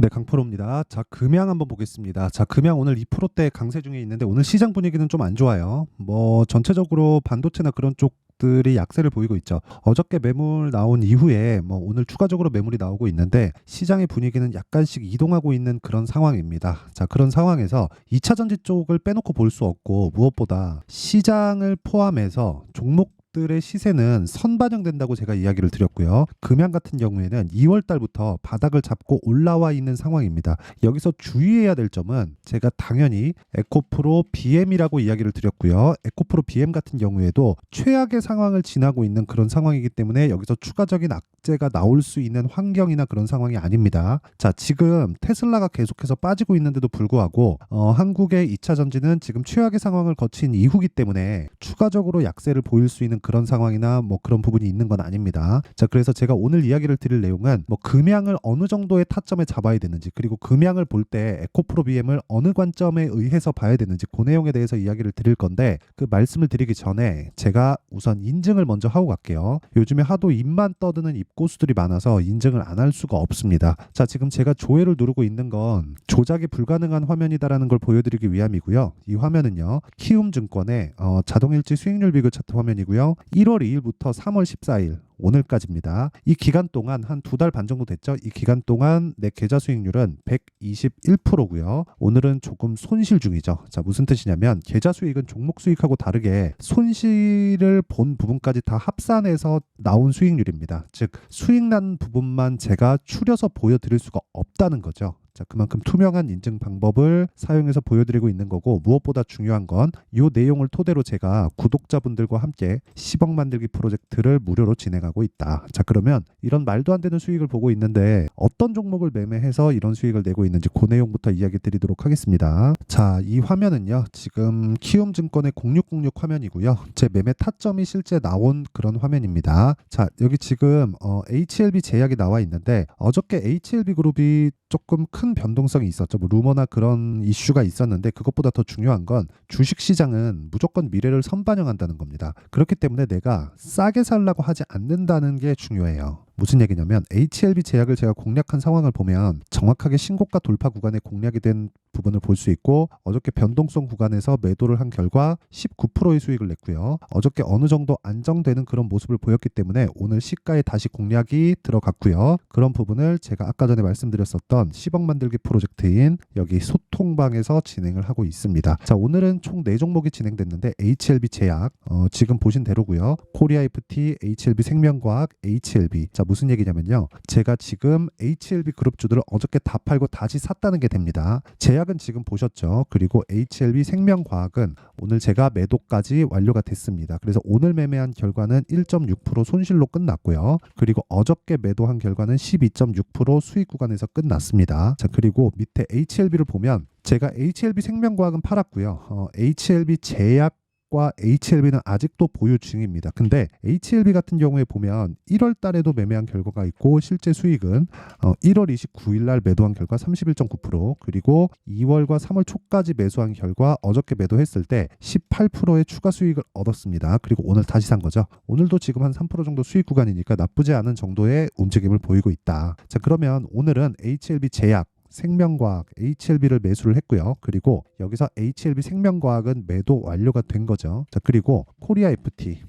네, 강프로입니다. 자, 금양 한번 보겠습니다. 자, 금양 오늘 2%대 강세 중에 있는데 오늘 시장 분위기는 좀 안 좋아요. 뭐 전체적으로 반도체나 그런 쪽들이 약세를 보이고 있죠. 어저께 매물 나온 이후에 뭐 오늘 추가적으로 매물이 나오고 있는데 시장의 분위기는 약간씩 이동하고 있는 그런 상황입니다. 자, 그런 상황에서 2차 전지 쪽을 빼놓고 볼 수 없고 무엇보다 시장을 포함해서 종목들의 시세는 선반영된다고 제가 이야기를 드렸고요. 금양 같은 경우에는 2월 달부터 바닥을 잡고 올라와 있는 상황입니다. 여기서 주의해야 될 점은 제가 당연히 에코프로 BM이라고 이야기를 드렸고요. 에코프로 BM 같은 경우에도 최악의 상황을 지나고 있는 그런 상황이기 때문에 여기서 추가적인 악재가 나올 수 있는 환경이나 그런 상황이 아닙니다. 자, 지금 테슬라가 계속해서 빠지고 있는데도 불구하고 한국의 2차 전지는 지금 최악의 상황을 거친 이후기 때문에 추가적으로 약세를 보일 수 있는 그런 상황이나 뭐 그런 부분이 있는 건 아닙니다. 자, 그래서 제가 오늘 이야기를 드릴 내용은 뭐 금양을 어느 정도의 타점에 잡아야 되는지, 그리고 금양을 볼 때 에코프로 BM을 어느 관점에 의해서 봐야 되는지 그 내용에 대해서 이야기를 드릴 건데, 그 말씀을 드리기 전에 제가 우선 인증을 먼저 하고 갈게요. 요즘에 하도 입만 떠드는 입고수들이 많아서 인증을 안 할 수가 없습니다. 자, 지금 제가 조회를 누르고 있는 건 조작이 불가능한 화면이다라는 걸 보여드리기 위함이고요. 이 화면은요, 키움증권의 자동일지 수익률 비교 차트 화면이고요. 1월 2일부터 3월 14일 오늘까지입니다. 이 기간 동안 한 2달 반 정도 됐죠. 이 기간 동안 내 계좌 수익률은 121%고요. 오늘은 조금 손실 중이죠. 자, 무슨 뜻이냐면 계좌 수익은 종목 수익하고 다르게 손실을 본 부분까지 다 합산해서 나온 수익률입니다. 즉 수익 난 부분만 제가 추려서 보여드릴 수가 없다는 거죠. 자, 그만큼 투명한 인증 방법을 사용해서 보여드리고 있는 거고, 무엇보다 중요한 건 이 내용을 토대로 제가 구독자분들과 함께 10억 만들기 프로젝트를 무료로 진행하고 있다. 자, 그러면 이런 말도 안 되는 수익을 보고 있는데 어떤 종목을 매매해서 이런 수익을 내고 있는지 그 내용부터 이야기 드리도록 하겠습니다. 자, 이 화면은요, 지금 키움증권의 0606 화면이고요. 제 매매 타점이 실제 나온 그런 화면입니다. 자, 여기 지금 HLB 제약이 나와 있는데 어저께 HLB 그룹이 조금 큰 변동성이 있었죠. 뭐 루머나 그런 이슈가 있었는데, 그것보다 더 중요한 건 주식시장은 무조건 미래를 선반영한다는 겁니다. 그렇기 때문에 내가 싸게 살라고 하지 않는다는 게 중요해요. 무슨 얘기냐면 HLB 제약을 제가 공략한 상황을 보면 정확하게 신고가 돌파 구간에 공략이 된 부분을 볼 수 있고, 어저께 변동성 구간에서 매도를 한 결과 19%의 수익을 냈고요. 어저께 어느 정도 안정되는 그런 모습을 보였기 때문에 오늘 시가에 다시 공략이 들어갔고요. 그런 부분을 제가 아까 전에 말씀드렸었던 10억 만들기 프로젝트인 여기 소통방에서 진행을 하고 있습니다. 자, 오늘은 총 4종목이 진행됐는데 HLB 제약 지금 보신 대로고요. 코리아 FT, HLB 생명과학, HLB. 자, 무슨 얘기냐면요, 제가 지금 HLB 그룹주들을 어저께 다 팔고 다시 샀다는 게 됩니다. 제약은 지금 보셨죠. 그리고 HLB 생명과학은 오늘 제가 매도까지 완료가 됐습니다. 그래서 오늘 매매한 결과는 1.6% 손실로 끝났고요. 그리고 어저께 매도한 결과는 12.6% 수익 구간에서 끝났습니다. 자, 그리고 밑에 HLB를 보면 제가 HLB 생명과학은 팔았고요. HLB 제약 과 HLB는 아직도 보유 중입니다. 근데 HLB 같은 경우에 보면 1월 달에도 매매한 결과가 있고, 실제 수익은 1월 29일 날 매도한 결과 31.9%, 그리고 2월과 3월 초까지 매수한 결과 어저께 매도했을 때 18%의 추가 수익을 얻었습니다. 그리고 오늘 다시 산 거죠. 오늘도 지금 한 3% 정도 수익 구간이니까 나쁘지 않은 정도의 움직임을 보이고 있다. 자, 그러면 오늘은 HLB 제약, 생명과학, HLB를 매수를 했고요. 그리고 여기서 HLB 생명과학은 매도 완료가 된 거죠. 자, 그리고 코리아 FT.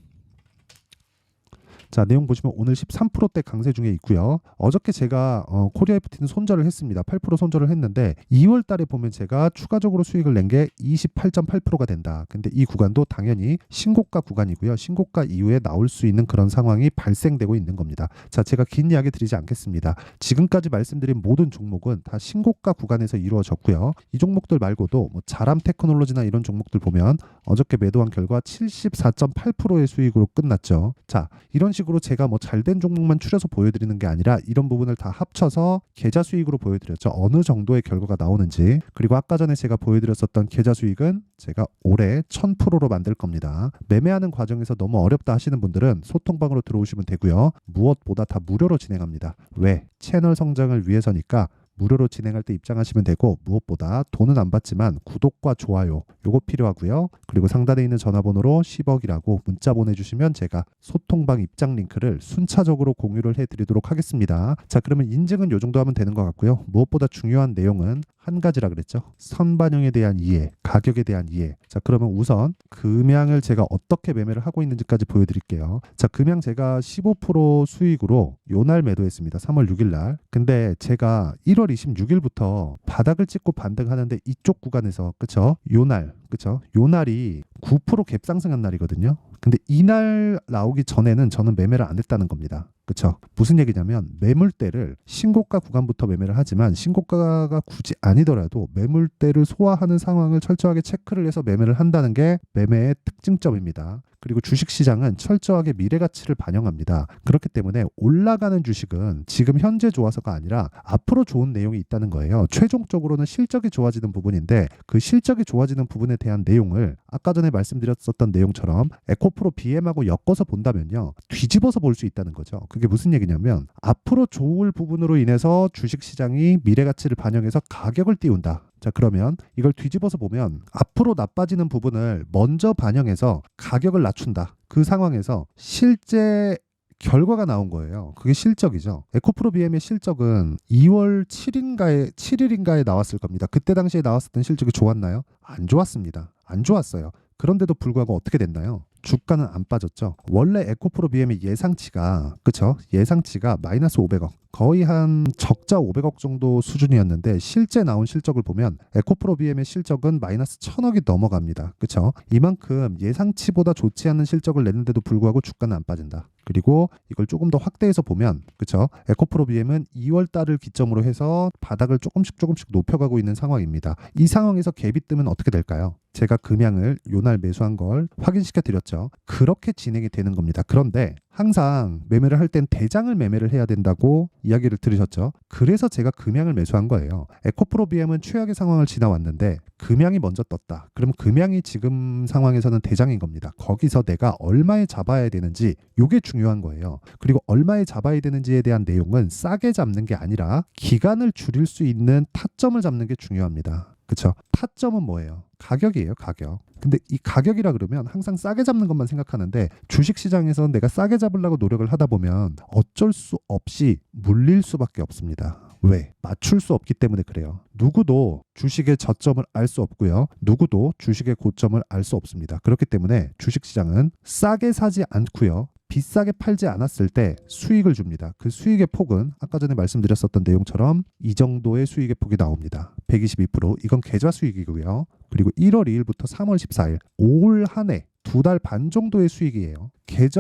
자, 내용 보시면 오늘 13%대 강세 중에 있고요. 어저께 제가 코리아 FT는 손절을 했습니다. 8% 손절을 했는데 2월 달에 보면 제가 추가적으로 수익을 낸 게 28.8%가 된다. 근데 이 구간도 당연히 신고가 구간이고요. 신고가 이후에 나올 수 있는 그런 상황이 발생되고 있는 겁니다. 자, 제가 긴 이야기 드리지 않겠습니다. 지금까지 말씀드린 모든 종목은 다 신고가 구간에서 이루어졌고요. 이 종목들 말고도 뭐 자람 테크놀로지나 이런 종목들 보면 어저께 매도한 결과 74.8%의 수익으로 끝났죠. 자, 이런 식으로 제가 뭐 잘된 종목만 추려서 보여드리는 게 아니라 이런 부분을 다 합쳐서 계좌 수익으로 보여드렸죠. 어느 정도의 결과가 나오는지. 그리고 아까 전에 제가 보여드렸었던 계좌 수익은 제가 올해 1000%로 만들 겁니다. 매매하는 과정에서 너무 어렵다 하시는 분들은 소통방으로 들어오시면 되고요. 무엇보다 다 무료로 진행합니다. 왜? 채널 성장을 위해서니까 무료로 진행할 때 입장하시면 되고, 무엇보다 돈은 안 받지만 구독과 좋아요 요거 필요하고요. 그리고 상단에 있는 전화번호로 10억이라고 문자 보내주시면 제가 소통방 입장 링크를 순차적으로 공유를 해드리도록 하겠습니다. 자, 그러면 인증은 요 정도 하면 되는 것 같고요. 무엇보다 중요한 내용은 한 가지라 그랬죠. 선반영에 대한 이해, 가격에 대한 이해. 자, 그러면 우선 금양을 제가 어떻게 매매를 하고 있는지까지 보여드릴게요. 자, 금양 제가 15% 수익으로 요날 매도했습니다. 3월 6일 날. 근데 제가 1월 26일부터 바닥을 찍고 반등하는데 이쪽 구간에서, 그쵸? 요날, 그쵸? 요날이 9% 갭 상승한 날이거든요. 근데 이날 나오기 전에는 저는 매매를 안 했다는 겁니다. 그쵸? 무슨 얘기냐면 매물대를 신고가 구간부터 매매를 하지만 신고가가 굳이 아니더라도 매물대를 소화하는 상황을 철저하게 체크를 해서 매매를 한다는 게 매매의 특징점입니다. 그리고 주식시장은 철저하게 미래가치를 반영합니다. 그렇기 때문에 올라가는 주식은 지금 현재 좋아서가 아니라 앞으로 좋은 내용이 있다는 거예요. 최종적으로는 실적이 좋아지는 부분인데 그 실적이 좋아지는 부분에 대한 내용을 아까 전에 말씀드렸었던 내용처럼 에코프로 BM하고 엮어서 본다면요. 뒤집어서 볼 수 있다는 거죠. 그게 무슨 얘기냐면 앞으로 좋을 부분으로 인해서 주식시장이 미래가치를 반영해서 가격을 띄운다. 자, 그러면 이걸 뒤집어서 보면 앞으로 나빠지는 부분을 먼저 반영해서 가격을 낮춘다. 그 상황에서 실제 결과가 나온 거예요. 그게 실적이죠. 에코프로 BM의 실적은 2월 7일인가에 나왔을 겁니다. 그때 당시에 나왔었던 실적이 좋았나요? 안 좋았습니다. 안 좋았어요. 그런데도 불구하고 어떻게 됐나요? 주가는 안 빠졌죠. 원래 에코프로 BM의 예상치가, 그쵸? 예상치가 마이너스 500억. 거의 한 적자 500억 정도 수준이었는데 실제 나온 실적을 보면 에코프로 BM의 실적은 마이너스 1000억이 넘어갑니다. 그쵸? 이만큼 예상치보다 좋지 않은 실적을 냈는데도 불구하고 주가는 안 빠진다. 그리고 이걸 조금 더 확대해서 보면, 그쵸? 에코프로 BM은 2월 달을 기점으로 해서 바닥을 조금씩 높여가고 있는 상황입니다. 이 상황에서 갭이 뜨면 어떻게 될까요? 제가 금양을 요날 매수한 걸 확인시켜 드렸죠. 그렇게 진행이 되는 겁니다. 그런데 항상 매매를 할 땐 대장을 매매를 해야 된다고 이야기를 들으셨죠. 그래서 제가 금양을 매수한 거예요. 에코프로 BM은 최악의 상황을 지나왔는데 금양이 먼저 떴다. 그럼 금양이 지금 상황에서는 대장인 겁니다. 거기서 내가 얼마에 잡아야 되는지 이게 중요한 거예요. 그리고 얼마에 잡아야 되는지에 대한 내용은 싸게 잡는 게 아니라 기간을 줄일 수 있는 타점을 잡는 게 중요합니다. 그쵸? 타점은 뭐예요? 가격이에요, 가격. 근데 이 가격이라 그러면 항상 싸게 잡는 것만 생각하는데 주식시장에서 내가 싸게 잡으려고 노력을 하다 보면 어쩔 수 없이 물릴 수밖에 없습니다. 왜? 맞출 수 없기 때문에 그래요. 누구도 주식의 저점을 알 수 없고요. 누구도 주식의 고점을 알 수 없습니다. 그렇기 때문에 주식시장은 싸게 사지 않고요. 비싸게 팔지 않았을 때 수익을 줍니다. 그 수익의 폭은 아까 전에 말씀드렸었던 내용처럼 이 정도의 수익의 폭이 나옵니다. 122%. 이건 계좌 수익이고요. 그리고 1월 2일부터 3월 14일 올 한 해 2달 반 정도의 수익이에요.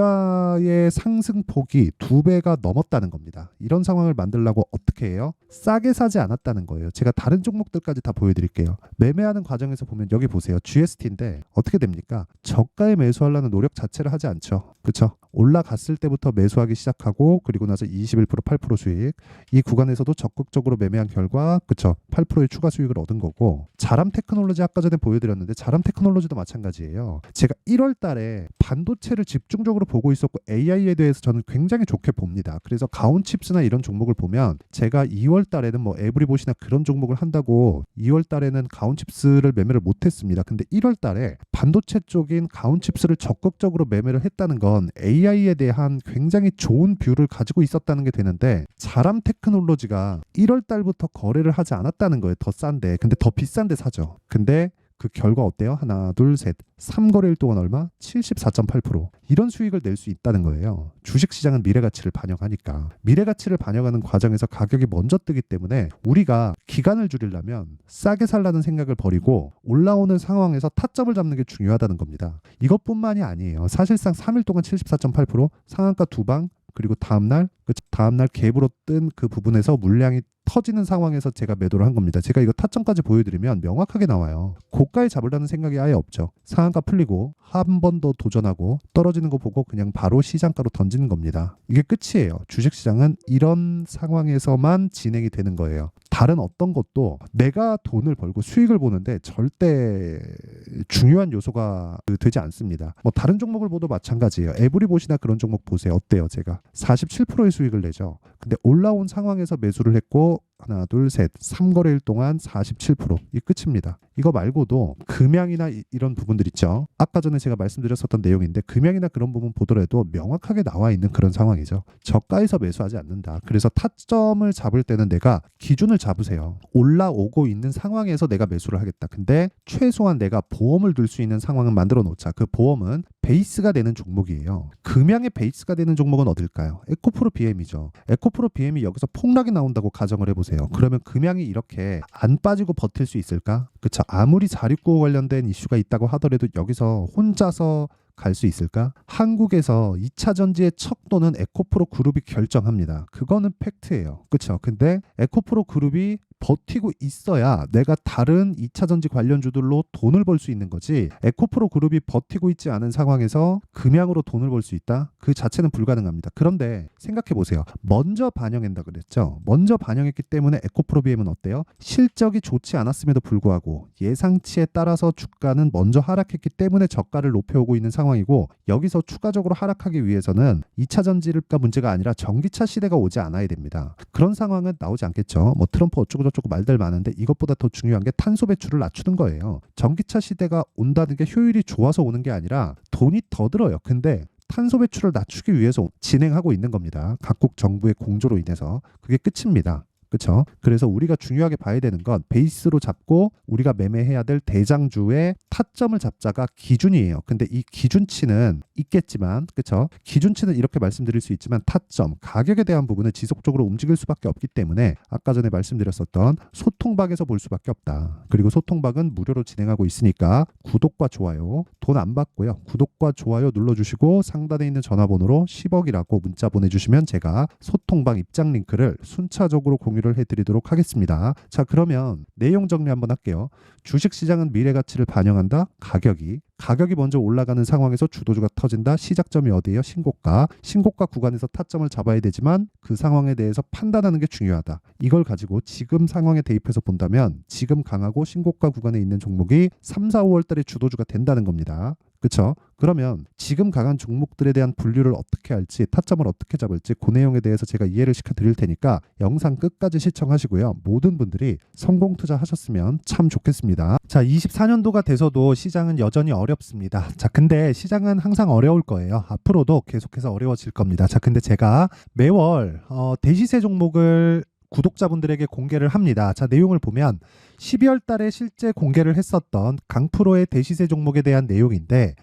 계좌의 상승폭이 2배가 넘었다는 겁니다. 이런 상황을 만들려고 어떻게 해요? 싸게 사지 않았다는 거예요. 제가 다른 종목들까지 다 보여드릴게요. 매매하는 과정에서 보면 여기 보세요. GST인데 어떻게 됩니까? 저가에 매수하려는 노력 자체를 하지 않죠. 그렇죠? 올라갔을 때부터 매수하기 시작하고 그리고 나서 21% 8% 수익. 이 구간에서도 적극적으로 매매한 결과 그렇죠? 8%의 추가 수익을 얻은 거고 자람 테크놀로지 아까 전에 보여드렸는데 자람 테크놀로지도 마찬가지예요. 제가 1월 달에 반도체를 집중적으로 보고 있었고 AI에 대해서 저는 굉장히 좋게 봅니다. 그래서 가온칩스나 이런 종목을 보면 제가 2월 달에는 뭐 에브리봇이나 그런 종목을 한다고 2월 달에는 가온칩스를 매매를 못했습니다. 근데 1월 달에 반도체 쪽인 가온칩스를 적극적으로 매매를 했다는 건 AI에 대한 굉장히 좋은 뷰를 가지고 있었다는 게 되는데 자람 테크놀로지가 1월 달부터 거래를 하지 않았다는 거예요. 더 싼데. 근데 더 비싼데 사죠. 근데 그 결과 어때요? 하나, 둘, 셋. 3거래일 동안 얼마? 74.8%. 이런 수익을 낼 수 있다는 거예요. 주식시장은 미래가치를 반영하니까. 미래가치를 반영하는 과정에서 가격이 먼저 뜨기 때문에 우리가 기간을 줄이려면 싸게 살라는 생각을 버리고 올라오는 상황에서 타점을 잡는 게 중요하다는 겁니다. 이것뿐만이 아니에요. 사실상 3일 동안 74.8%, 상한가 2방, 그리고 다음날 갭으로 뜬 그 부분에서 물량이 터지는 상황에서 제가 매도를 한 겁니다. 제가 이거 타점까지 보여드리면 명확하게 나와요. 고가에 잡으려는 생각이 아예 없죠. 상한가 풀리고 한 번 더 도전하고 떨어지는 거 보고 그냥 바로 시장가로 던지는 겁니다. 이게 끝이에요. 주식시장은 이런 상황에서만 진행이 되는 거예요. 다른 어떤 것도 내가 돈을 벌고 수익을 보는데 절대 중요한 요소가 되지 않습니다. 뭐 다른 종목을 보도 마찬가지예요. 에브리봇이나 그런 종목 보세요. 어때요? 제가 47%의 수익을 내죠. 근데 올라온 상황에서 매수를 했고 하나, 둘, 셋, 3거래일 동안 47%. 이 끝입니다. 이거 말고도 금양이나 이런 부분들 있죠. 아까 전에 제가 말씀드렸었던 내용인데 금양이나 그런 부분 보더라도 명확하게 나와 있는 그런 상황이죠. 저가에서 매수하지 않는다. 그래서 타점을 잡을 때는 내가 기준을 잡으세요. 올라오고 있는 상황에서 내가 매수를 하겠다. 근데 최소한 내가 보험을 들 수 있는 상황은 만들어 놓자. 그 보험은 베이스가 되는 종목이에요. 금양의 베이스가 되는 종목은 어딜까요? 에코프로 BM이죠. 에코프로 BM이 여기서 폭락이 나온다고 가정을 해보세요. 그러면 금양이 이렇게 안 빠지고 버틸 수 있을까? 그쵸. 아무리 469 관련된 이슈가 있다고 하더라도 여기서 혼자서 갈 수 있을까? 한국에서 2차 전지의 척도는 에코프로 그룹이 결정합니다. 그거는 팩트예요. 그쵸? 근데 에코프로 그룹이 버티고 있어야 내가 다른 2차 전지 관련주들로 돈을 벌 수 있는 거지. 에코프로 그룹이 버티고 있지 않은 상황에서 금양으로 돈을 벌 수 있다? 그 자체는 불가능합니다. 그런데 생각해 보세요. 먼저 반영한다 그랬죠. 먼저 반영했기 때문에 에코프로 BM은 어때요? 실적이 좋지 않았음에도 불구하고 예상치에 따라서 주가는 먼저 하락했기 때문에 저가를 높여오고 있는 상황이고, 여기서 추가적으로 하락하기 위해서는 2차 전지가 문제가 아니라 전기차 시대가 오지 않아야 됩니다. 그런 상황은 나오지 않겠죠. 뭐 트럼프 어쩌고 저쩌고 말들 많은데 이것보다 더 중요한 게 탄소 배출을 낮추는 거예요. 전기차 시대가 온다는 게 효율이 좋아서 오는 게 아니라 돈이 더 들어요. 근데 탄소 배출을 낮추기 위해서 진행하고 있는 겁니다. 각국 정부의 공조로 인해서. 그게 끝입니다. 그렇죠? 그래서 우리가 중요하게 봐야 되는 건 베이스로 잡고 우리가 매매해야 될 대장주의 타점을 잡자가 기준이에요. 근데 이 기준치는 있겠지만, 그렇죠? 기준치는 이렇게 말씀드릴 수 있지만 타점, 가격에 대한 부분은 지속적으로 움직일 수밖에 없기 때문에 아까 전에 말씀드렸었던 소통박에서 볼 수밖에 없다. 그리고 소통박은 무료로 진행하고 있으니까 구독과 좋아요 돈 안 받고요. 구독과 좋아요 눌러주시고 상단에 있는 전화번호로 10억이라고 문자 보내주시면 제가 소통박 입장 링크를 순차적으로 공유를 해드리도록 하겠습니다. 자, 그러면 내용 정리 한번 할게요. 주식시장은 미래가치를 반영한다. 가격이 먼저 올라가는 상황에서 주도주가 터진다. 시작점이 어디예요? 신고가 구간에서 타점을 잡아야 되지만 그 상황에 대해서 판단하는 게 중요하다. 이걸 가지고 지금 상황에 대입해서 본다면 지금 강하고 신고가 구간에 있는 종목이 3, 4, 5월 달에 주도주가 된다는 겁니다. 그렇죠? 그러면 지금 강한 종목들에 대한 분류를 어떻게 할지, 타점을 어떻게 잡을지 그 내용에 대해서 제가 이해를 시켜드릴 테니까 영상 끝까지 시청하시고요. 모든 분들이 성공 투자하셨으면 참 좋겠습니다. 자, 24년도가 돼서도 시장은 여전히 어렵습니다. 자, 근데 시장은 항상 어려울 거예요. 앞으로도 계속해서 어려워질 겁니다. 자, 근데 제가 매월 대시세 종목을 구독자분들에게 공개를 합니다. 자, 내용을 보면 12월 달에 실제 공개를 했었던 강프로의 대시세 종목에 대한 내용인데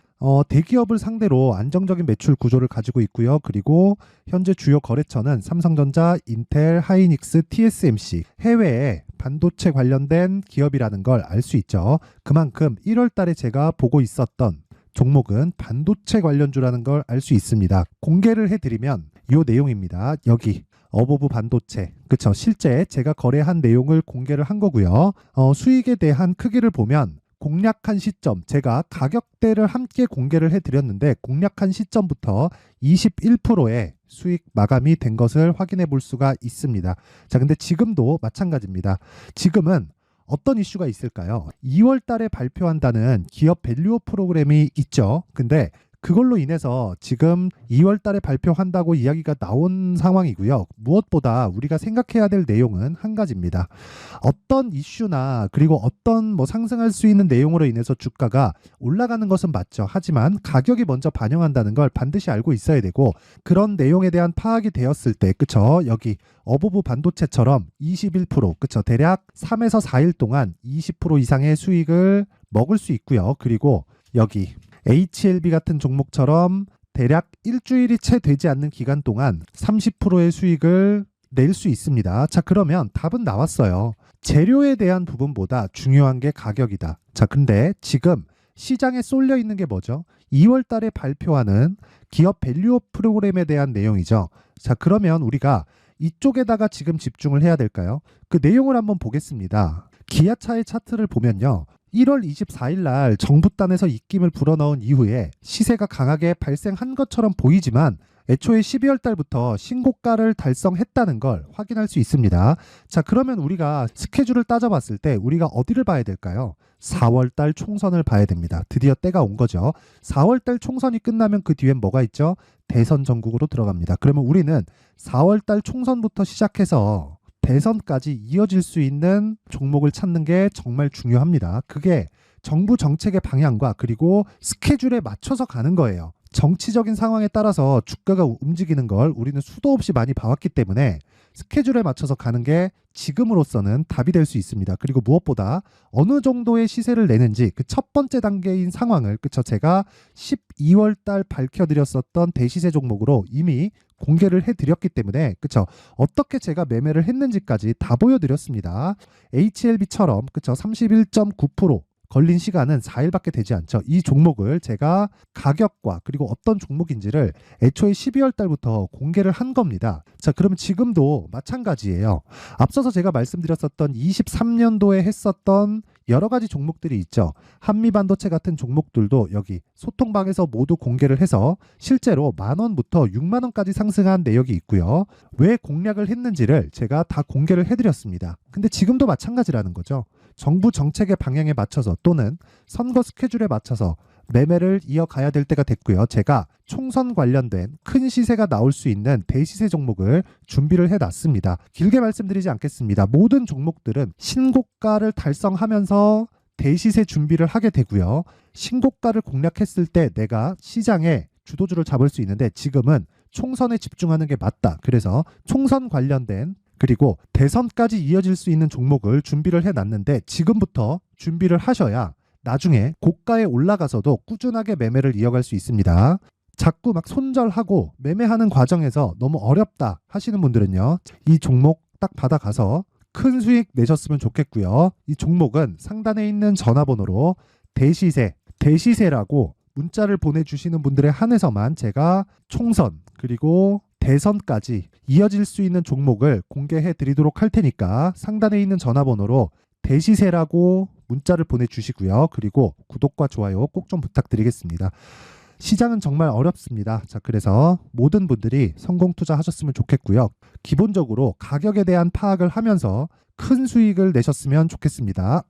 대기업을 상대로 안정적인 매출 구조를 가지고 있고요. 그리고 현재 주요 거래처는 삼성전자, 인텔, 하이닉스, TSMC, 해외에 반도체 관련된 기업이라는 걸 알 수 있죠. 그만큼 1월 달에 제가 보고 있었던 종목은 반도체 관련주라는 걸 알 수 있습니다. 공개를 해드리면 이 내용입니다. 여기 어보브 반도체, 그쵸? 실제 제가 거래한 내용을 공개를 한 거고요. 수익에 대한 크기를 보면 공략한 시점, 제가 가격대를 함께 공개를 해드렸는데 공략한 시점부터 21%의 수익 마감이 된 것을 확인해 볼 수가 있습니다. 자, 근데 지금도 마찬가지입니다. 지금은 어떤 이슈가 있을까요? 2월 달에 발표한다는 기업 밸류업 프로그램이 있죠. 근데 그걸로 인해서 지금 2월 달에 발표한다고 이야기가 나온 상황이고요. 무엇보다 우리가 생각해야 될 내용은 한 가지입니다. 어떤 이슈나 그리고 어떤 상승할 수 있는 내용으로 인해서 주가가 올라가는 것은 맞죠. 하지만 가격이 먼저 반영한다는 걸 반드시 알고 있어야 되고, 그런 내용에 대한 파악이 되었을 때, 그쵸? 여기 어보브 반도체처럼 21%, 그쵸? 대략 3에서 4일 동안 20% 이상의 수익을 먹을 수 있고요. 그리고 여기 HLB 같은 종목처럼 대략 일주일이 채 되지 않는 기간 동안 30%의 수익을 낼 수 있습니다. 자, 그러면 답은 나왔어요. 재료에 대한 부분보다 중요한 게 가격이다. 자, 근데 지금 시장에 쏠려 있는 게 뭐죠? 2월 달에 발표하는 기업 밸류업 프로그램에 대한 내용이죠. 자, 그러면 우리가 이쪽에다가 지금 집중을 해야 될까요? 그 내용을 한번 보겠습니다. 기아차의 차트를 보면요. 1월 24일 날 정부단에서 입김을 불어넣은 이후에 시세가 강하게 발생한 것처럼 보이지만 애초에 12월 달부터 신고가를 달성했다는 걸 확인할 수 있습니다. 자, 그러면 우리가 스케줄을 따져봤을 때 우리가 어디를 봐야 될까요? 4월 달 총선을 봐야 됩니다. 드디어 때가 온 거죠. 4월 달 총선이 끝나면 그 뒤엔 뭐가 있죠? 대선 전국으로 들어갑니다. 그러면 우리는 4월 달 총선부터 시작해서 대선까지 이어질 수 있는 종목을 찾는 게 정말 중요합니다. 그게 정부 정책의 방향과 그리고 스케줄에 맞춰서 가는 거예요. 정치적인 상황에 따라서 주가가 움직이는 걸 우리는 수도 없이 많이 봐왔기 때문에 스케줄에 맞춰서 가는 게 지금으로서는 답이 될 수 있습니다. 그리고 무엇보다 어느 정도의 시세를 내는지 그 첫 번째 단계인 상황을 제가 12월 달 밝혀드렸었던 대시세 종목으로 이미 공개를 해드렸기 때문에 어떻게 제가 매매를 했는지까지 다 보여드렸습니다. HLB처럼 31.9% 걸린 시간은 4일밖에 되지 않죠. 이 종목을 제가 가격과 그리고 어떤 종목인지를 애초에 12월 달부터 공개를 한 겁니다. 자, 그러면 지금도 마찬가지예요. 앞서서 제가 말씀드렸었던 23년도에 했었던 여러 가지 종목들이 있죠. 한미반도체 같은 종목들도 여기 소통방에서 모두 공개를 해서 실제로 10,000원부터 60,000원까지 상승한 내역이 있고요. 왜 공략을 했는지를 제가 다 공개를 해드렸습니다. 근데 지금도 마찬가지라는 거죠. 정부 정책의 방향에 맞춰서 또는 선거 스케줄에 맞춰서 매매를 이어가야 될 때가 됐고요. 제가 총선 관련된 큰 시세가 나올 수 있는 대시세 종목을 준비를 해놨습니다. 길게 말씀드리지 않겠습니다. 모든 종목들은 신고가를 달성하면서 대시세 준비를 하게 되고요. 신고가를 공략했을 때 내가 시장에 주도주를 잡을 수 있는데 지금은 총선에 집중하는 게 맞다. 그래서 총선 관련된 그리고 대선까지 이어질 수 있는 종목을 준비를 해놨는데 지금부터 준비를 하셔야 나중에 고가에 올라가서도 꾸준하게 매매를 이어갈 수 있습니다. 자꾸 막 손절하고 매매하는 과정에서 너무 어렵다 하시는 분들은요. 이 종목 딱 받아가서 큰 수익 내셨으면 좋겠고요. 이 종목은 상단에 있는 전화번호로 대시세라고 문자를 보내주시는 분들에 한해서만 제가 총선 그리고 대선까지 이어질 수 있는 종목을 공개해 드리도록 할 테니까 상단에 있는 전화번호로 대시세라고 문자를 보내주시고요. 그리고 구독과 좋아요 꼭 좀 부탁드리겠습니다. 시장은 정말 어렵습니다. 자, 그래서 모든 분들이 성공 투자하셨으면 좋겠고요. 기본적으로 가격에 대한 파악을 하면서 큰 수익을 내셨으면 좋겠습니다.